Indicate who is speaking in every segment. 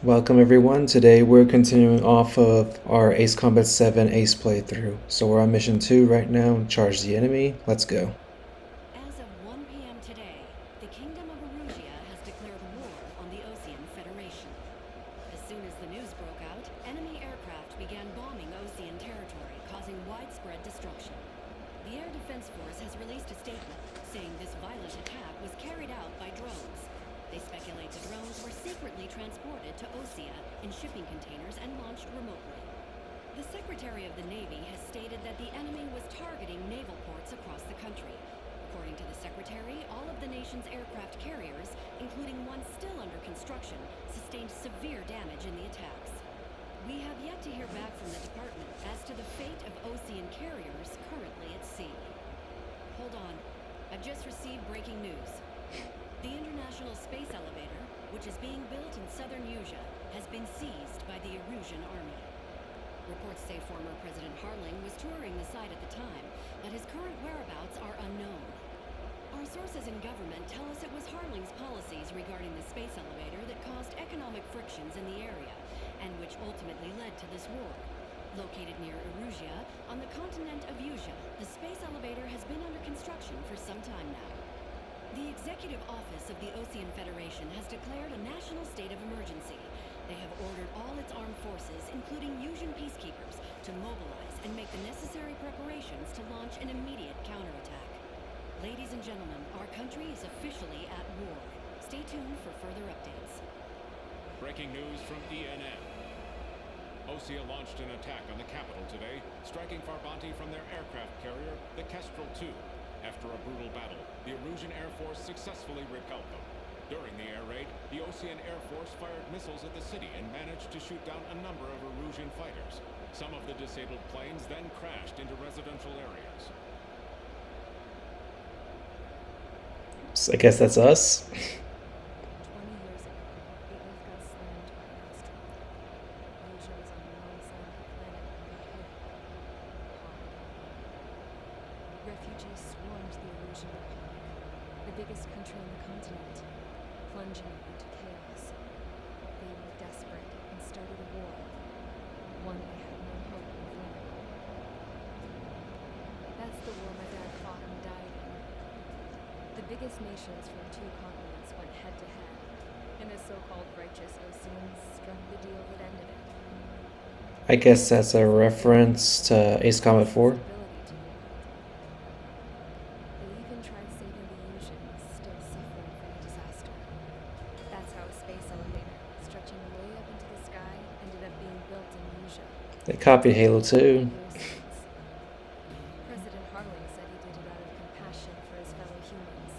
Speaker 1: Welcome everyone. Today we're continuing off of our Ace Combat 7 Ace playthrough. So we're on mission 2 right now, charge the enemy. Let's go.
Speaker 2: As of 1 p.m. today, the Kingdom of Erusia has declared war on the Osean Federation. As soon as the news broke out, enemy aircraft began bombing Osean territory, causing widespread destruction. The Air Defense Force has released a statement saying this violent attack was carried out by drones. They speculate the drones were secretly transported to Osea in shipping containers and launched remotely. The Secretary of the Navy has stated that the enemy was targeting naval ports across the country. According to the Secretary, all of the nation's aircraft carriers, including one still under construction, sustained severe damage in the attacks. We have yet to hear back from the department as to the fate of Osean carriers currently at sea. Hold on. I've just received breaking news. The International Space Elevator, which is being built in southern Usia, has been seized by the Erusian army. Reports say former President Harling was touring the site at the time, but his current whereabouts are unknown. Our sources in government tell us it was Harling's policies regarding the space elevator that caused economic frictions in the area, and which ultimately led to this war. Located near Erusia, on the continent of Usia, the space elevator has been under construction for some time now. The Executive Office of the Osean Federation has declared a national state of emergency. They have ordered all its armed forces, including Usian peacekeepers, to mobilize and make the necessary preparations to launch an immediate counterattack. Ladies and gentlemen, our country is officially at war. Stay tuned for further updates.
Speaker 3: Breaking news from ENM. Osea launched an attack on the capital today, striking Farbanti from their aircraft carrier, the Kestrel II. After a brutal battle, the Erusian Air Force successfully repelled them. During the air raid, the Osean Air Force fired missiles at the city and managed to shoot down a number of Erusian fighters. Some of the disabled planes then crashed into residential areas.
Speaker 1: So I guess that's us.
Speaker 4: 20 years ago, the Earth got slammed by an asteroid. Usia was on the wrong side of the planet and got hit. Hard. Refugees swarmed the Erusian Republic, the biggest country on the continent, plunging it into chaos. They were desperate and started a war, one they had no hope of winning. That's the war my dad fought and died in. The biggest nations from two continents went head-to-head, and the so-called righteous Oseans struck the deal that ended it.
Speaker 1: I guess that's a reference to Ace Combat 4.
Speaker 4: They even tried saving the Usians, still suffering from the disaster. That's how a space elevator, stretching way up into the sky, ended up being built in Usia.
Speaker 1: They copied Halo 2.
Speaker 4: President Harling said he did it out of compassion for his fellow humans.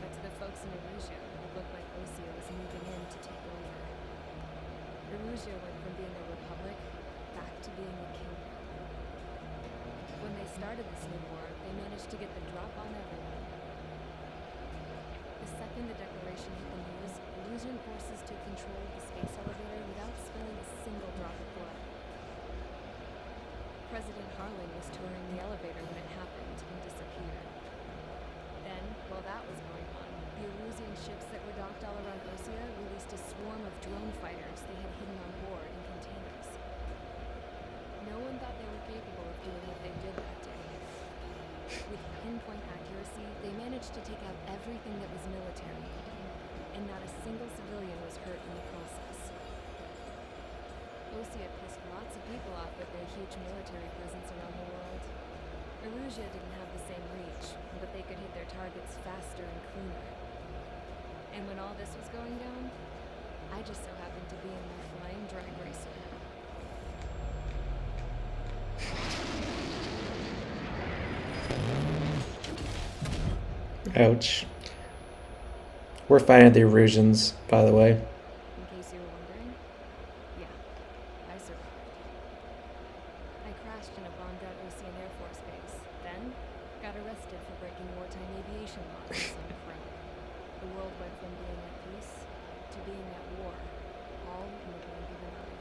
Speaker 4: But to the folks in Erusia, it looked like Osea was moving in to take over. Erusia went from being a republic back to being a kingdom. When they started this new war, they managed to get the drop on everyone. The second the declaration hit the news, Erusian forces took control of the space elevator without spilling a single drop of blood. President Harling was touring the elevator when it happened and disappeared. Then, while that was going on, the Erusian ships that were docked all around Osea released a swarm of drone fighters they had hidden on board in containers. No one thought they were capable of doing what they did that day. With pinpoint accuracy, they managed to take out everything that was military, and not a single civilian was hurt in the process. Osea pissed lots of people off with their huge military presence around the world. Erusia didn't have the same reach, but they could hit their targets faster and cleaner. And when all this was going down, I just so happened to be in my flying drag racer.
Speaker 1: Ouch. We're fighting the Erusians, by the way.
Speaker 4: In case you were wondering, yeah, I survived. I crashed in a bombed-out Osean Air Force base, then got arrested for breaking wartime aviation laws on some front. The world went from being at peace to being at war, all in the blink of an eye.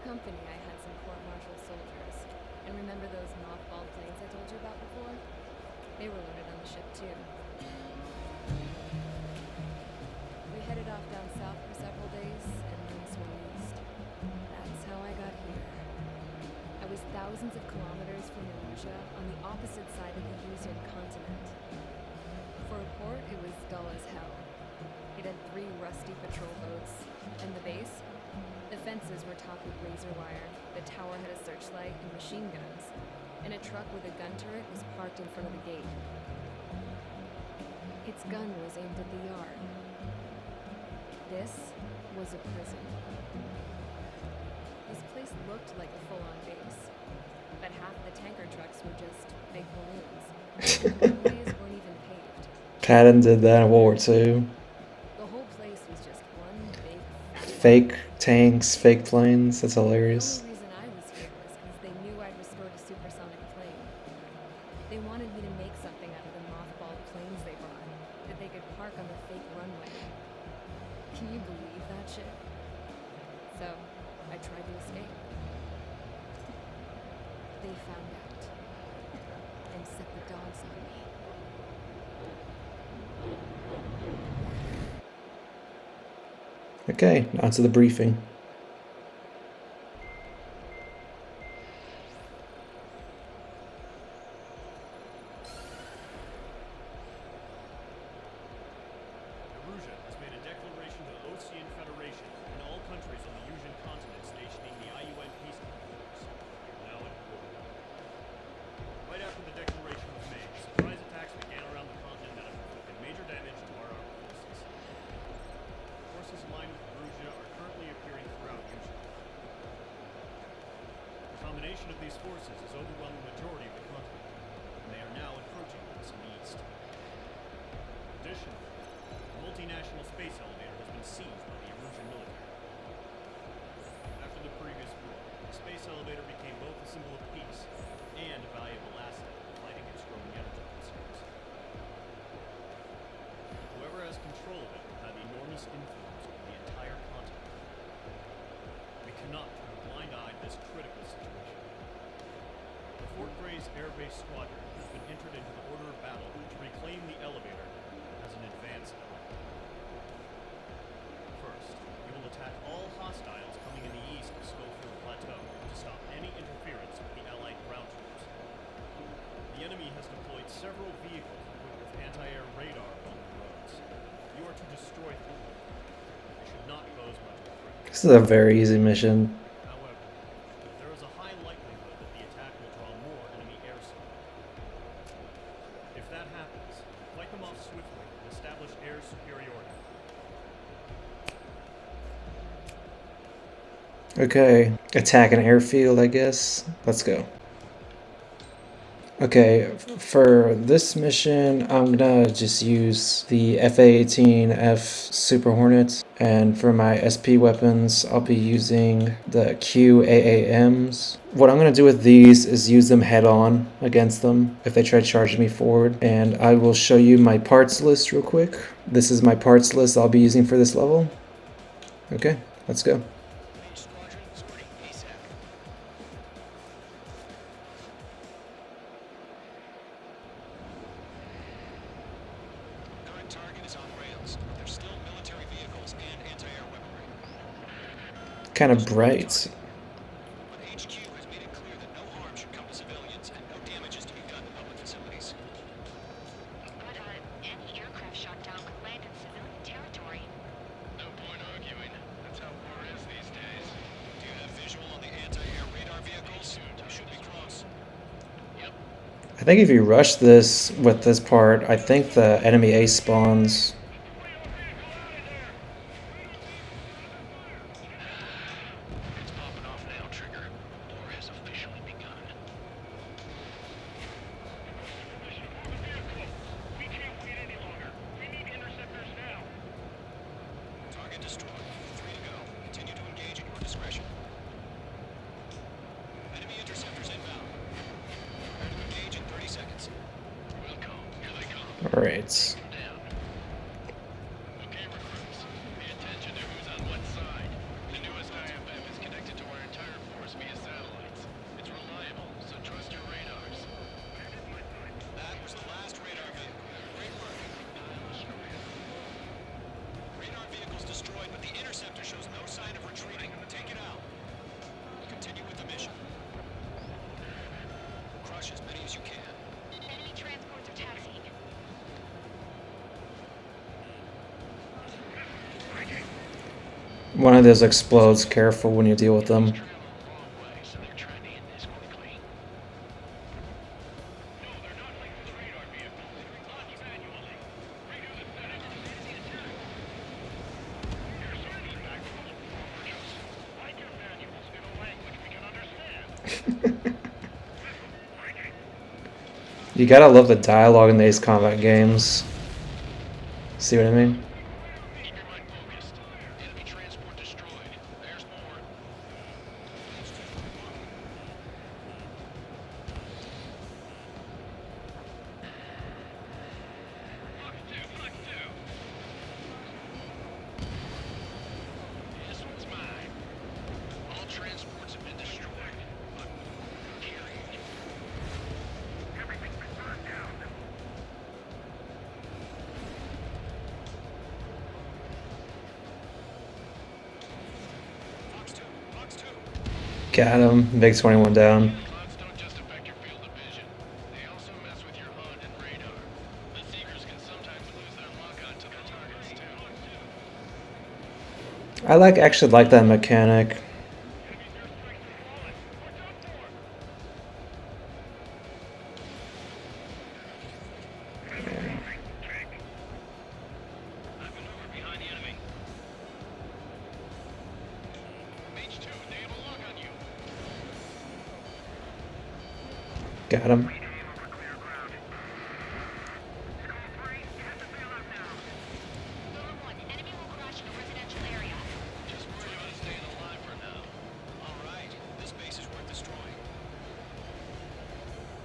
Speaker 4: company, I had some court-martial soldiers. And remember those mothballed planes I told you about before? They were loaded on the ship too. We headed off down south for several days and then swung east. That's how I got here. I was thousands of kilometers from Eurasia on the opposite side of the Eurasian continent. For a port, it was dull as hell. It had 3 rusty patrol boats, and the base? The fences were topped with razor wire, the tower had a searchlight and machine guns, and a truck with a gun turret was parked in front of the gate. Its gun was aimed at the yard. This was a prison. This place looked like a full-on base, but half the tanker trucks were just big balloons, and the runways weren't even paved.
Speaker 1: Patton did that in World War II.
Speaker 4: The whole place was just one big fat
Speaker 1: Fake tanks, fake planes. That's hilarious.
Speaker 4: The only reason I was here was because they knew I'd restored a supersonic plane. They wanted me to make something out of the mothballed planes they brought, that they could park on the fake runway. Can you believe that shit? So, I tried to escape. They found out and set the dogs on me.
Speaker 1: Okay, on to the briefing.
Speaker 5: Eurasia has made a declaration to the Ocean Federation and all countries on the Eurasian continent stationing the IUN peacekeeping force. Now in order. Right after the declaration was made, surprise attacks began around the continent that have inflicted major damage to our armed forces. Forces aligned with Eurasia are currently appearing throughout Eurasia. The combination of these forces has overwhelmed the majority of the continent, and they are now encroaching on us in the east. Additionally, a multinational space elevator has been seized by the Eurasian military. After the previous war, the space elevator became both a symbol of peace and a valuable asset in fighting its growing energy concerns. Whoever has control of it will have enormous influence over the entire continent. We cannot turn a blind eye to this critical situation. The Fort Gray's Air Base Squadron has been entered into the order of battle to reclaim the elevator as an advance element. First, we will attack all hostiles coming in the east of Schofield Plateau to stop any interference with the Allied ground troops. The enemy has deployed several vehicles equipped with anti-air radar on the roads. You are to destroy them. They should not pose much of a threat.
Speaker 1: This is a very easy mission.
Speaker 5: However, there is a high likelihood that the attack will draw more enemy air support. If that happens, fight them off swiftly and establish air superiority.
Speaker 1: Okay, attack an airfield, I guess. Let's go. Okay, for this mission, I'm gonna just use the FA-18F Super Hornet, and for my SP weapons, I'll be using the QAAMs. What I'm gonna do with these is use them head-on against them if they try charging me forward, and I will show you my parts list real quick. This is my parts list I'll be using for this level. Okay, let's go. Kind of bright.
Speaker 6: But HQ has made it clear that no harm should come to civilians and no damage is to be done to public facilities.
Speaker 7: But any aircraft shot down could land in civilian territory.
Speaker 6: No point arguing. That's how war is these days. Do you have visual on the anti-air radar vehicles? Should be close. Yep.
Speaker 1: I think if you rush this with this part, I think the enemy ace spawns.
Speaker 6: It's popping off now, Trigger. War has officially begun.
Speaker 5: We can't wait any longer. We need interceptors now.
Speaker 6: Target destroyed. 3 to go. Continue to engage at your discretion. Enemy interceptors inbound. Prepare to engage in 30 seconds. Welcome. Here they come.
Speaker 1: Alright.
Speaker 6: Down. Okay, recruits. Pay attention to who's on what side. The newest IFF is connected to our entire Crash as many as you can.
Speaker 7: Enemy transports are taxiing.
Speaker 1: One of those explodes. Careful when you deal with them.
Speaker 6: Travel the wrong way, so they're trying to hit this quickly.
Speaker 5: No, they're not linked to the radar vehicle. Launch manually. Redo the settings to manage the attack. Here's some feedback from those performers. Write your manuals in a language we can understand.
Speaker 1: You gotta love the dialogue in these combat games. See what I mean?
Speaker 6: Keep your mind focused. Enemy transport destroyed. There's more. Fox 2. This one's mine. All transports have been destroyed. Carried. Everything's been burned down. Fox 2.
Speaker 1: Got him. Big 21 down.
Speaker 6: Clouds don't just affect your field of vision. They also mess with your HUD and radar. The Seekers can sometimes lose their lock-on to their targets, too.
Speaker 1: I actually like that mechanic.
Speaker 6: I've maneuvered behind the enemy. H2, they have a lock on you.
Speaker 1: Got him.
Speaker 7: Number 1, enemy will crash in a residential area.
Speaker 6: Just worried about staying alive for now. All right, this base is worth destroying.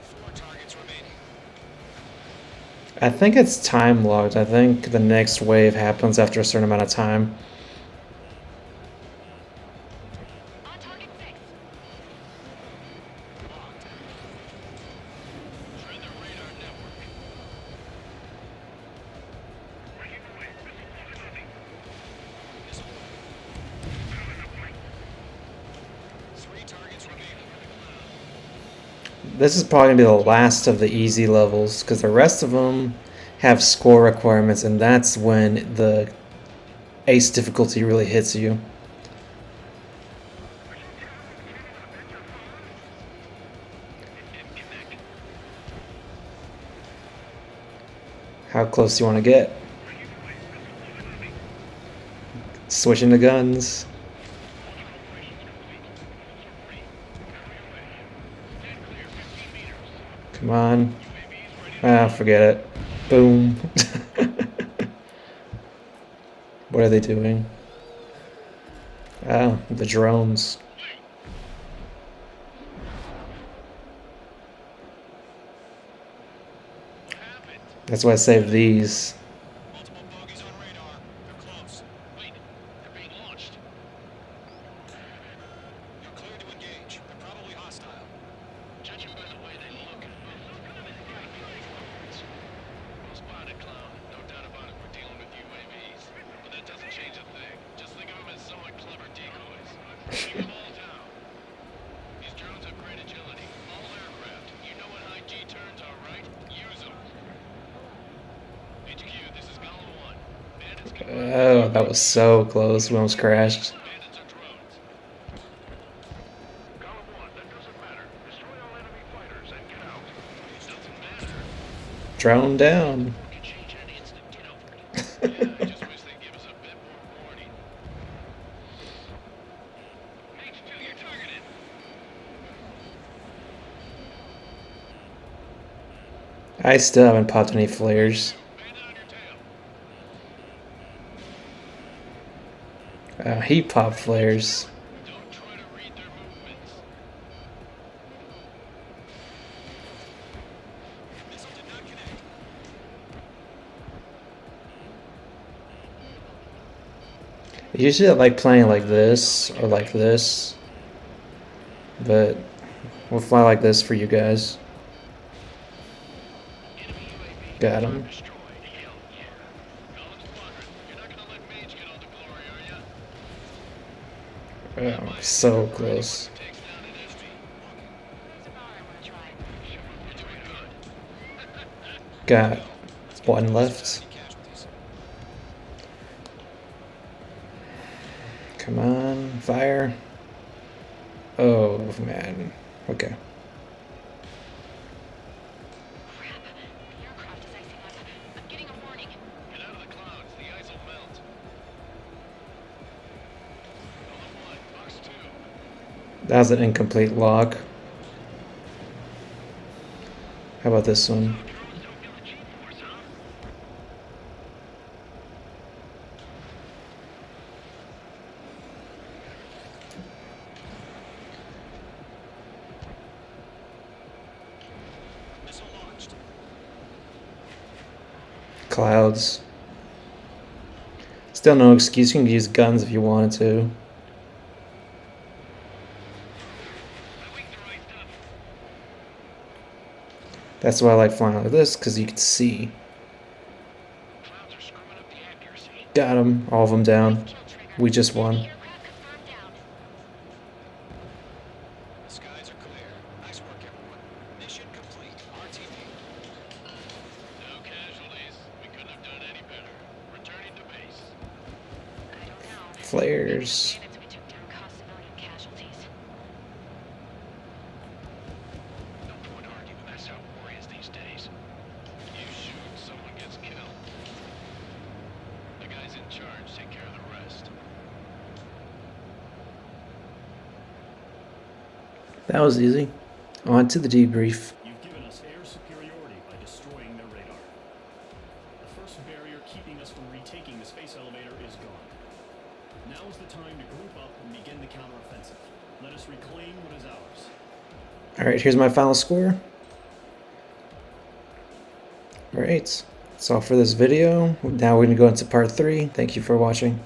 Speaker 6: 4 targets remaining.
Speaker 1: I think it's time locked. I think the next wave happens after a certain amount of time.
Speaker 7: On target 6.
Speaker 6: Locked. Shred the radar network. Missile. 3 targets remaining.
Speaker 1: This is probably gonna be the last of the easy levels because the rest of them have score requirements, and that's when the ace difficulty really hits you. How close do you want to get? Switching the guns. Come on. Ah, forget it. Boom. What are they doing? Oh, the drones. That's why I saved these.
Speaker 6: Multiple bogeys on radar. They're close. Wait, they're being launched. You're clear to engage. They're probably hostile. Judging by the way they look. Well spotted, clown. No doubt about it, we're dealing with UAVs. But that doesn't change a thing. Just think of them as somewhat clever decoys. Take them all down. These drones have great agility. All aircraft. You know what high G turns are, right? Use them. HQ, this is Golem 1. Bandits can
Speaker 1: Oh, that was so close. We almost crashed.
Speaker 6: bandits are drones. Golem 1, that doesn't matter. Destroy all enemy fighters and get out. Doesn't matter.
Speaker 1: Drone down.
Speaker 6: Can change any instant, you know. Yeah, I just wish they'd give us a bit more warning. H2, you're targeted.
Speaker 1: I still haven't popped any flares.
Speaker 6: Bandit on your tail.
Speaker 1: He popped flares.
Speaker 6: Don't try to read their movements. Missile did not connect.
Speaker 1: Usually I like playing like this or like this, but we'll fly like this for you guys.
Speaker 6: Enemy UAV.
Speaker 1: Got him.
Speaker 6: Destroyed. Hell yeah. Golem Squadron, you're not gonna let Mage get onto glory, are ya?
Speaker 1: Oh, so close.
Speaker 6: Takes down an enemy.
Speaker 7: There's a bar I want to try.
Speaker 1: Got one left. Come on, fire. Oh, man. Okay.
Speaker 7: Crap. The aircraft is icing up. I'm getting a warning.
Speaker 6: Get out of the clouds. The ice will melt. Alpha 1, Box 2.
Speaker 1: That was an incomplete log. How about this one?
Speaker 6: Drones don't feel the G-force, huh? Missile launched.
Speaker 1: Clouds. Still no excuse. You can use guns if you wanted to.
Speaker 6: I winked the right stuff.
Speaker 1: That's why I like flying like this, because you can see.
Speaker 6: Clouds are screwing up the accuracy.
Speaker 1: Got them. All of them down.
Speaker 7: Kill trigger.
Speaker 1: We just won.
Speaker 7: Enemy aircraft confirmed down.
Speaker 6: The skies are clear. Nice work, everyone. Mission complete. RTB. No casualties. We couldn't have done any better. Returning to base.
Speaker 7: I don't know.
Speaker 1: Flares.
Speaker 7: Bandits we took down caused civilian casualties.
Speaker 6: No point arguing. That's how war is these days. You shoot, someone gets killed. The guys in charge take care of the rest.
Speaker 1: That was easy. On to the debrief.
Speaker 5: You've given us air superiority by destroying their radar. The first barrier keeping us from retaking the space elevator is gone. Now is the time to group up and begin the counteroffensive. Let us reclaim what is ours.
Speaker 1: Alright, here's my final score. Alright, that's all for this video. Now we're going to go into part 3. Thank you for watching.